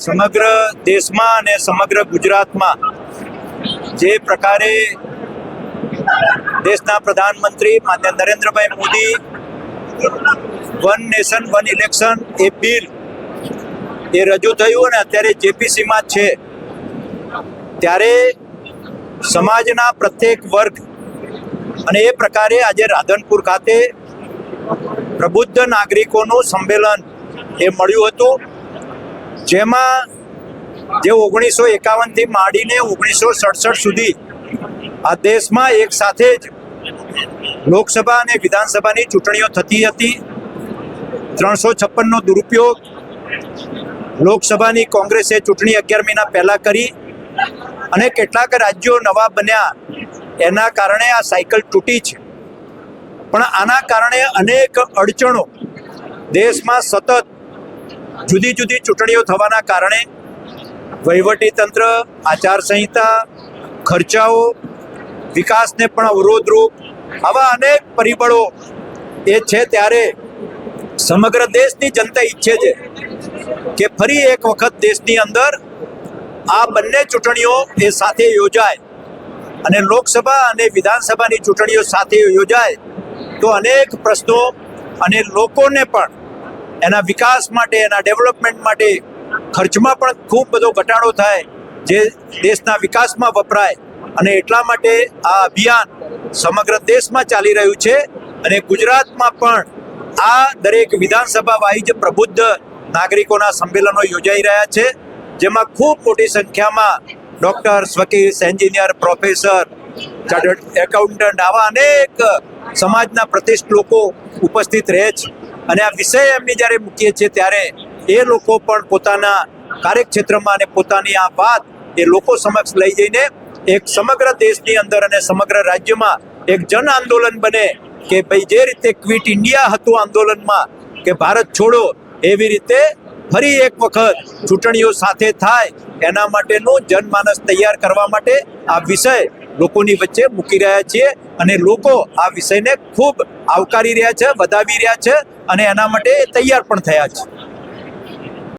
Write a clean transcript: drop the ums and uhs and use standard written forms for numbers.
સમગ્ર દેશમાં અને સમગ્ર ગુજરાતમાં જે પ્રકારે દેશના પ્રધાનમંત્રી માન્ય Narendrabhai Modi one nation one election એ બિલ એ રજૂ થયું અને અત્યારે જેપીસીમાં છે, ત્યારે સમાજના પ્રત્યેક વર્ગ અને એ પ્રકારે આજે રાધનપુર ખાતે પ્રબુદ્ધ નાગરિકોનું સંમેલન એ મળ્યું હતું, જેમાં જે 1951થી માંડીને 1967 સુધી આ દેશમાં એક સાથે જ લોકસભા અને વિધાનસભાની ચૂંટણીઓ થતી હતી. 356નો દુરુપયોગ લોકસભાની કોંગ્રેસે ચૂંટણી 11 મહિના પહેલાં કરી અને કેટલાક રાજ્યો નવા બન્યા, એના કારણે આ સાયકલ તૂટી છે. પણ આના કારણે અનેક અડચણો દેશમાં સતત જુદી જુદી ચૂંટણીઓ થવાના કારણે વહીવટીતંત્ર, આચારસંહિતા, ખર્ચાઓ, વિકાસને પણ અવરોધરૂપ આવા અનેક પરિબળો એ છે. ત્યારે સમગ્ર દેશની જનતા ઈચ્છે છે કે ફરી એક વખત દેશની અંદર આ બંને ચૂંટણીઓ એ સાથે યોજાય અને લોકસભા અને વિધાનસભાની ચૂંટણીઓ સાથે યોજાય તો અનેક પ્રશ્નો અને લોકોને પણ એના વિકાસ માટે, એના ડેવલપમેન્ટ માટે ખર્ચમાં પણ ખૂબ બધો ઘટાડો થાય, જે દેશના વિકાસમાં વપરાય. અને એટલા માટે આ અભિયાન સમગ્ર દેશમાં ચાલી રહ્યું છે અને ગુજરાતમાં પણ આ દરેક વિધાનસભા વાઇઝ પ્રબુદ્ધ નાગરિકોના સંમેલનો યોજાઈ રહ્યા છે, જેમાં ખૂબ મોટી સંખ્યામાં ડૉક્ટર્સ, વકીલ, એન્જિનિયર, પ્રોફેસર, ચાર્ટર્ડ એકાઉન્ટન્ટ આવા અનેક સમાજના પ્રતિષ્ઠિત લોકો ઉપસ્થિત રહે છે. અને આ વિષય એમની જ્યારે મૂકીએ છીએ ત્યારે એ લોકો પણ પોતાના કાર્યક્ષેત્રમાં અને પોતાની આ વાત એ લોકો સમક્ષ લઈ જઈને એક સમગ્ર દેશની અંદર અને સમગ્ર રાજ્યમાં એક જન આંદોલન બને કે ભાઈ જે રીતે ક્વિટ ઇન્ડિયા હતું આંદોલનમાં કે ભારત છોડો, એવી રીતે ફરી એક વખત ચૂંટણીઓ સાથે થાય એના માટેનું જનમાનસ તૈયાર કરવા માટે આ વિષય લોકોની વચ્ચે મૂકી રહ્યા છીએ અને લોકો આ વિષયને ખૂબ આવકારી રહ્યા છે, વધાવી રહ્યા છે અને એના માટે તૈયાર પણ થયા છે.